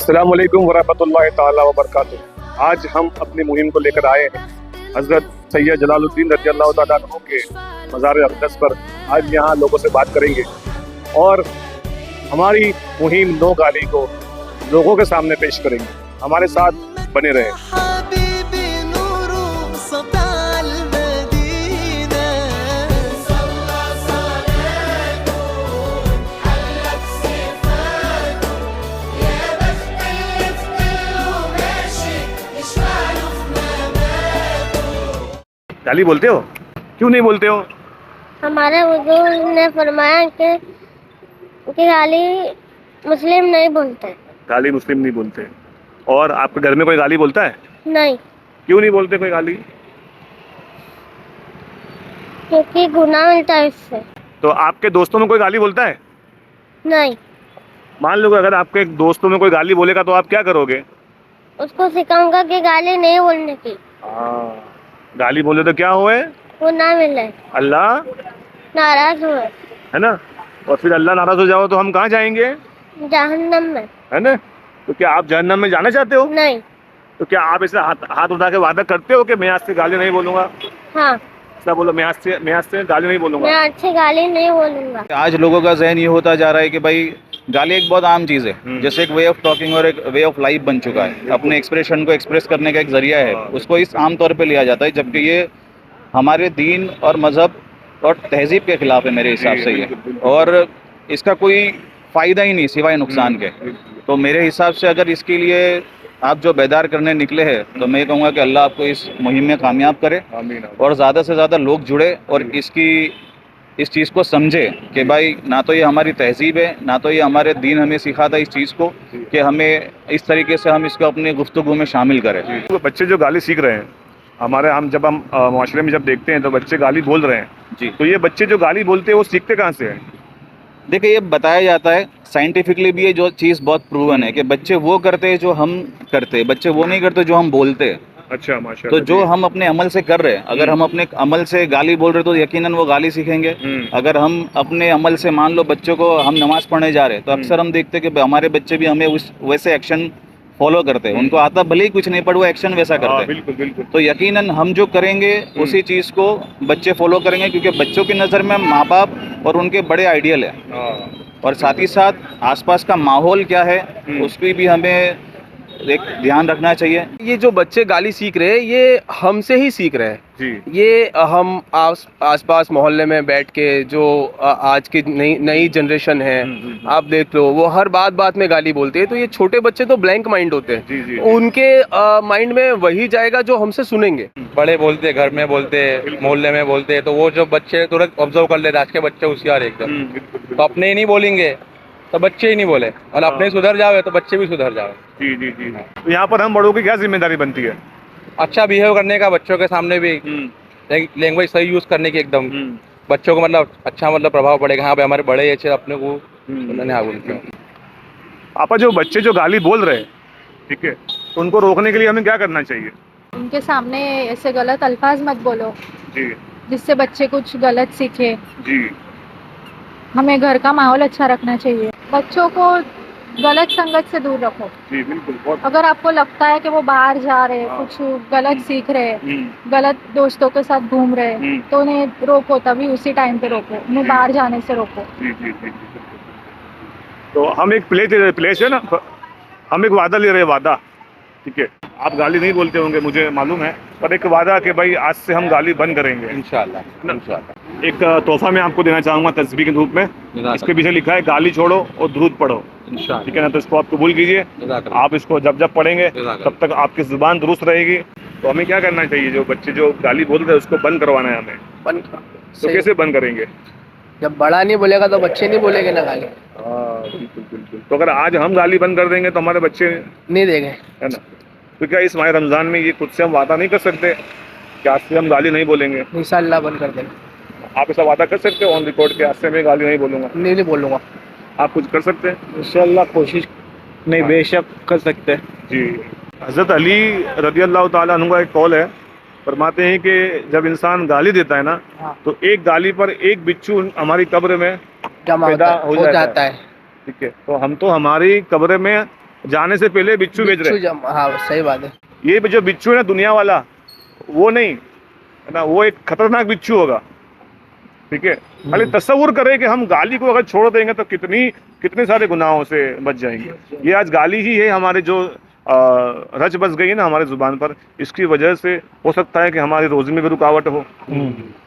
अस्सलाम वालेकुम वरहमतुल्लाहि ताला वबरकातुहू। आज हम अपनी मुहिम को लेकर आए हैं हज़रत सैयद जलालुद्दीन रज़ियल्लाहु ताला अन्हु के मज़ार अक़दस पर। आज यहाँ लोगों से बात करेंगे और हमारी मुहिम नो गाली को लोगों के सामने पेश करेंगे। हमारे साथ बने रहें। गाली बोलते हो? क्यों नहीं बोलते हो? हमारे बुजुर्ग ने फरमाया कि गाली मुस्लिम नहीं बोलते। गाली मुस्लिम नहीं बोलते। और आपके घर में कोई गाली बोलता है? नहीं। क्यों नहीं बोलते कोई गाली? क्योंकि गुनाह मिलता है इससे। तो आपके दोस्तों में कोई गाली बोलता है? नहीं। मान लो अगर आपके दोस्तों में कोई गाली बोलेगा तो आप क्या करोगे? उसको सिखाऊंगा कि गाली नहीं बोलने की। गाली बोले तो क्या हुए? गुनाह मिले, अल्लाह नाराज हुए, है ना। और फिर अल्लाह नाराज हो जाओ तो हम कहाँ जाएंगे? जहन्नम में, है ना। तो क्या आप जहन्नम में जाना चाहते हो? नहीं। तो क्या आप ऐसे हाथ उठा के वादा करते हो कि मैं आज से गाली नहीं बोलूंगा? हाँ। ऐसा बोलो, मैं आज से गाली नहीं बोलूंगा। मैं अच्छी गाली नहीं बोलूंगा। आज लोगों का ज़हन ये होता जा रहा है कि भाई गाली एक बहुत आम चीज़ है, जैसे एक वे ऑफ टॉकिंग और एक वे ऑफ लाइफ बन चुका है। अपने एक्सप्रेशन को एक्सप्रेस करने का एक जरिया है, उसको इस आम तौर पे लिया जाता है, जबकि ये हमारे दीन और मज़हब और तहजीब के खिलाफ है मेरे हिसाब से ये, और इसका कोई फ़ायदा ही नहीं सिवाय नुकसान के। तो मेरे हिसाब से अगर इसके लिए आप जो बेदार करने निकले हैं तो मैं कहूँगा कि अल्लाह आपको इस मुहिम में कामयाब करे और ज़्यादा से ज़्यादा लोग जुड़े और इस चीज़ को समझे कि भाई ना तो ये हमारी तहजीब है, ना तो ये हमारे दीन हमें सिखाता इस चीज़ को कि हमें इस तरीके से हम इसको अपनी गुफ्तगू में शामिल करें। तो बच्चे जो गाली सीख रहे हैं, जब हम माशरे में जब देखते हैं तो बच्चे गाली बोल रहे हैं जी, तो ये बच्चे जो गाली बोलते हैं वो सीखते कहाँ से हैं? देखिए, ये बताया जाता है साइंटिफिकली भी, ये जो चीज़ बहुत प्रूवन है कि बच्चे वो करते हैं जो हम करते हैं, बच्चे वो नहीं करते जो हम बोलते हैं। अच्छा, माशाल्लाह। तो जो हम अपने अमल से कर रहे हैं, अगर हम अपने अमल से गाली बोल रहे हैं तो यकीनन वो गाली सीखेंगे। अगर हम अपने अमल से, मान लो बच्चों को हम नमाज पढ़ने जा रहे हैं तो अक्सर हम देखते हैं कि हमारे बच्चे भी हमें उस वैसे एक्शन फॉलो करते हैं। उनको आता भले ही कुछ नहीं पर वो एक्शन वैसा करते हैं। बिल्कुल बिल्कुल। तो यकीनन हम जो करेंगे उसी चीज़ को बच्चे फॉलो करेंगे, क्योंकि बच्चों की नज़र में माँ बाप और उनके बड़े आइडियल है, और साथ ही साथ आसपास का माहौल क्या है उसकी भी हमें एक ध्यान रखना चाहिए। ये जो बच्चे गाली सीख रहे हैं ये हमसे ही सीख रहे हैं जी। ये हम आसपास मोहल्ले में बैठ के जो आज की नई जनरेशन है, आप देख लो, वो हर बात में गाली बोलते हैं। तो ये छोटे बच्चे तो ब्लैंक माइंड होते हैं। जी। उनके माइंड में वही जाएगा जो हमसे सुनेंगे। बड़े बोलते, घर में बोलते, मोहल्ले में बोलते, तो वो जो बच्चे तुरंत ऑब्जर्व कर लेते, आज के बच्चे होशियार एकदम। तो अपने ही नहीं बोलेंगे तो बच्चे ही नहीं बोले, और अपने सुधर जावे तो बच्चे भी सुधर जावे। जी। तो यहाँ पर हम बड़ों की क्या जिम्मेदारी बनती है? अच्छा बिहेव करने का, बच्चों के सामने भी लैंग्वेज सही यूज करने की, एकदम बच्चों को मतलब अच्छा प्रभाव पड़ेगा। हाँ भाई हमारे बड़े अच्छे, अपने को उन्होंने हाँ बोलते। आपा जो बच्चे जो गाली बोल रहे हैं, ठीक है, तो उनको रोकने के लिए हमें क्या करना चाहिए? उनके सामने ऐसे गलत अल्फाज मत बोलो जी, जिससे बच्चे कुछ गलत सीखे। जी। हमें घर का माहौल अच्छा रखना चाहिए, बच्चों को गलत संगत से दूर रखो। जी बिल्कुल। अगर आपको लगता है कि वो बाहर जा रहे हैं, कुछ गलत सीख रहे हैं, गलत दोस्तों के साथ घूम रहे हैं, तो उन्हें रोको, तभी उसी टाइम पे रोको, उन्हें बाहर जाने से रोको। जी। तो हम एक प्लेस है ना, हम एक वादा ले रहे हैं, वादा, ठीक है। आप गाली नहीं बोलते होंगे मुझे मालूम है, पर एक वादा कि भाई आज से हम गाली बंद करेंगे इंशाल्लाह। एक तोहफा मैं आपको देना चाहूँगा तस्बीह के रूप में। इसके पीछे लिखा है गाली छोड़ो और दुरूद पढ़ो, ठीक है ना। तो इसको आप कबूल कीजिए। आप इसको जब जब पढ़ेंगे तब तक आपकी जुबान दुरुस्त रहेगी। तो हमें क्या करना चाहिए? जो बच्चे जो गाली बोल रहे हैं उसको बंद करवाना है हमें। तो कैसे बंद करेंगे? जब बड़ा नहीं बोलेगा तो बच्चे नहीं बोलेंगे ना गाली। बिल्कुल। तो अगर आज हम गाली बंद कर देंगे तो हमारे बच्चे नहीं देंगे, है ना। तो क्या इस माह रमज़ान में ये खुद से हम वादा नहीं कर सकते कि आज से हम गाली नहीं बोलेंगे? इंशाल्लाह बंद कर देंगे। आप ऐसा वादा कर सकते हो ऑन रिकॉर्ड के आज से मैं गाली नहीं बोलूँगा? नहीं बोलूँगा। आप कुछ कर सकते हैं? इंशाल्लाह कोशिश नहीं, बेशक कर सकते हैं। जी। हज़रत अली रज़ियल्लाहु ताला अन्हु का एक कौल है, फरमाते हैं कि जब इंसान गाली देता है ना, तो एक गाली पर एक बिच्छू हमारी कब्र में जमा पैदा हो जाता है। ठीक है। तो हम तो हमारी कब्र में जाने से पहले बिच्छू बेच रहे हैं। हाँ सही बात है। ये जो बिच्छू है ना दुनिया वाला, वो नहीं है ना, वो एक खतरनाक बिच्छू होगा। ठीक है, खाली तस्वुर करें कि हम गाली को अगर छोड़ देंगे तो कितने सारे गुनाहों से बच जाएंगे। ये आज गाली ही है हमारे जो रच बस गई है ना हमारे जुबान पर, इसकी वजह से हो सकता है कि हमारी रोजी में भी रुकावट हो,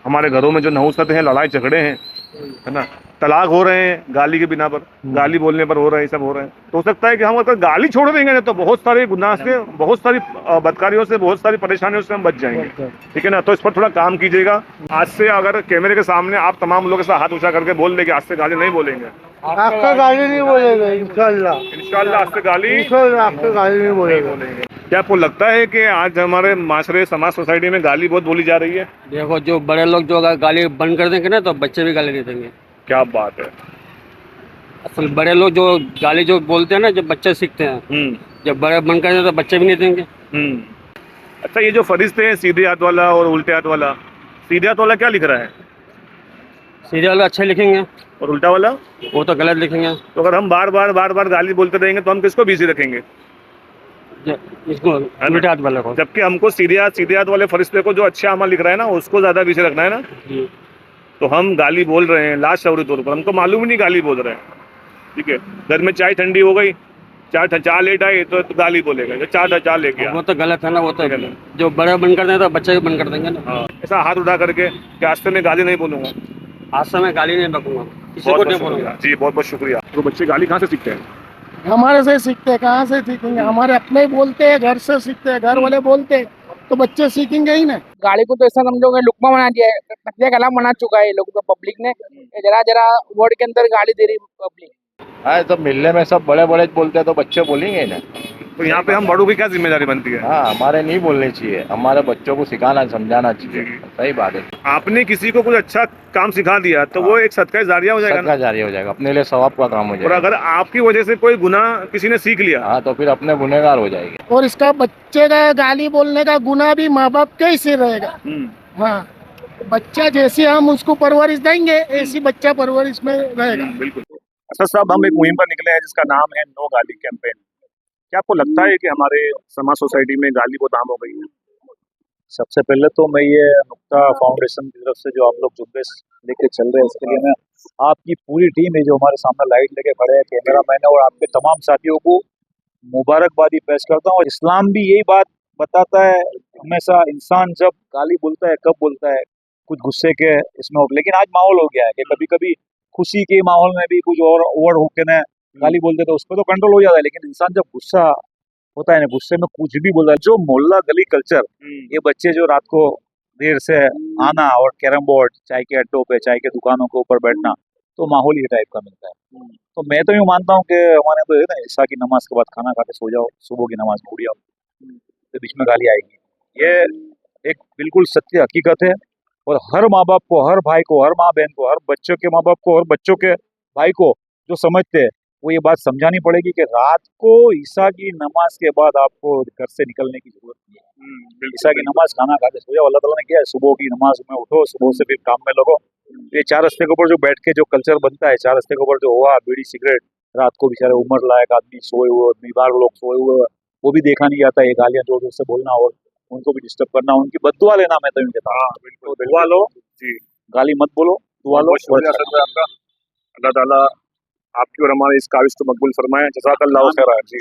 हमारे घरों में जो नहुसत हैं, लड़ाई झगड़े हैं, है ना, तलाक हो रहे हैं गाली के बिना पर, गाली बोलने पर हो रहे हैं, सब हो रहे हैं। तो हो सकता है कि हम अगर गाली छोड़ देंगे ना तो बहुत सारे गुनाह से, बहुत सारी बदकारियों से, बहुत सारी परेशानियों से हम बच जाएंगे। ठीक है ना, तो इस पर थोड़ा काम कीजिएगा। आज से अगर कैमरे के सामने आप तमाम लोगों के साथ हाथ ऊंचा करके बोल देंगे आज से गाली नहीं बोलेंगे, आपका गाली नहीं बोलेगा इंशाल्लाह। इंशाल्लाह आज से गाली इंशाल्लाह आपका गाली नहीं बोलेगा। क्या आपको लगता है कि आज हमारे माशरे समाज सोसाइटी में गाली बहुत बोली जा रही है? देखो जो बड़े लोग जो अगर गाली बंद कर देंगे ना तो बच्चे भी गाली नहीं देंगे। क्या बात है। असल बड़े लोग जो गाली जो बोलते हैं ना, जब बच्चे सीखते हैं, जब बड़े बंद कर देंगे तो बच्चे भी नहीं देंगे। अच्छा, ये जो फरिश्ते हैं सीधे हाथ वाला और उल्टे हाथ वाला, सीधे हाथ वाला क्या लिख रहा है? सीधे वाले अच्छे लिखेंगे और उल्टा वाला वो तो गलत लिखेंगे। तो अगर हम बार बार गाली बोलते रहेंगे तो हम किसको बिजी रखेंगे? इसको उल्टे हाथ वाले को। जबकि हमको सीधे हाथ वाले फरिश्ते को जो अच्छा अमल लिख रहा है ना उसको ज्यादा बिजी रखना है ना। तो हम गाली बोल रहे हैं लाशऊरी तौर पर, हमको मालूम ही नहीं गाली बोल रहे हैं। ठीक है, घर में चाय ठंडी हो गई, चाय लेट आई तो गाली बोलेगा, चाय लेके आ। वो तो गलत है ना, वो तो जो बड़े बंद कर देंगे तो बच्चे भी बंद कर देंगे ना। ऐसा हाथ उठा करके कि आज से मैं गाली नहीं बोलूंगा, आज से मैं गाली नहीं बकूंगा, किसी को नहीं बोलूंगा। जी बहुत बहुत शुक्रिया। तो बच्चे गाली कहाँ से सीखते हैं? हमारे से सीखते हैं, कहाँ से सीखेंगे? हमारे अपने ही बोलते हैं, घर से सीखते हैं, घर वाले बोलते हैं तो बच्चे सीखेंगे ही ना। गाड़ी को तो ऐसा समझोगे लुकमा बना दिया है, नकलिया कलाम बना चुका है ये लोग, तो पब्लिक ने जरा वर्ड के अंदर गाली दे रही पब्लिक। हाँ, तो मिलने में सब बड़े बड़े बोलते हैं तो बच्चे बोलेंगे ना। तो यहाँ पे हम बड़ों की क्या जिम्मेदारी बनती है? हाँ, हमारे नहीं बोलनी चाहिए, हमारे बच्चों को सिखाना समझाना चाहिए। सही बात है। आपने किसी को कुछ अच्छा काम सिखा दिया तो वो एक सदका जारिया हो जाएगा ना? सदका जारी हो जाएगा, अपने लिए सवाब का काम हो और जाएगा। अगर आपकी वजह से कोई गुनाह किसी ने सीख लिया हाँ, तो फिर अपने गुनहगार हो जाएंगे। और इसका बच्चे का गाली बोलने का गुनाह भी माँ बाप के ही से रहेगा। हाँ, बच्चा जैसे हम उसको परवरिश देंगे ऐसी बच्चा परवरिश में रहेगा। बिल्कुल। अच्छा साहब, हम एक मुहिम पर निकले हैं जिसका नाम है नो गाली कैंपेन। क्या आपको लगता है कि हमारे समाज सोसाइटी में गाली बहुत आम हो गई है? सबसे पहले तो मैं ये नुक्ता फाउंडेशन की तरफ से जो आप लोग जुम्बेश लेके चल रहे हैं इसके लिए मैं आपकी पूरी टीम है जो हमारे सामने लाइट लेके खड़े हैं, कैमरा मैन और आपके तमाम साथियों को मुबारकबादी पेश करता हूँ। और इस्लाम भी यही बात बताता है, हमेशा इंसान जब गाली बोलता है कब बोलता है कुछ गुस्से के इसमें हो, लेकिन आज माहौल हो गया है कि कभी कभी खुशी के माहौल में भी कुछ और ओवर होके ना गाली बोलते तो उस पर तो कंट्रोल हो जाता है, लेकिन इंसान जब गुस्सा होता है ना गुस्से में कुछ भी बोलता है। जो मोहल्ला गली कल्चर, ये बच्चे जो रात को देर से आना और कैरम बोर्ड, चाय के अड्डों पे, चाय के दुकानों के ऊपर बैठना, तो माहौल ये टाइप का मिलता है। तो मैं तो यूँ मानता हूँ कि हमारे तो है ना ईशा की नमाज के बाद खाना खा के सो जाओ, सुबह की नमाज में उड़ जाओ, तो बीच में गाली आएगी। ये एक बिल्कुल सत्य हकीकत है। और हर माँ बाप को, हर भाई को, हर माँ बहन को, हर बच्चों के माँ बाप को, हर बच्चों के भाई को जो समझते हैं वो ये बात समझानी पड़ेगी कि रात को ईशा की नमाज के बाद आपको घर से निकलने की जरूरत नहीं है। ईशा की नमाज खाना खा के सो जाओ। अल्लाह ताला ने किया है सुबह की नमाज में उठो, सुबह से फिर काम में लगो। ये चार रस्ते के ऊपर जो बैठ के जो कल्चर बनता है, चार रस्ते के ऊपर जो हुआ बीड़ी सिगरेट, रात को बेचारे उम्र लायक आदमी सोए हुए, बीमार लोग सोए हुए, वो भी देखा नहीं जाता। ये गालियां जोर जोर से बोलना और उनको भी डिस्टर्ब करना, उनकी बद्दुआ लेना, मैं तो यूँ कहता हूँ। बिल्कुल दुआ लो जी, गाली मत बोलो, दुआ लो। आपका अल्लाह ताला आपकी और हमारे इस काविश को मकबूल फरमाए। जज़ाकल्लाहु खैरा जी।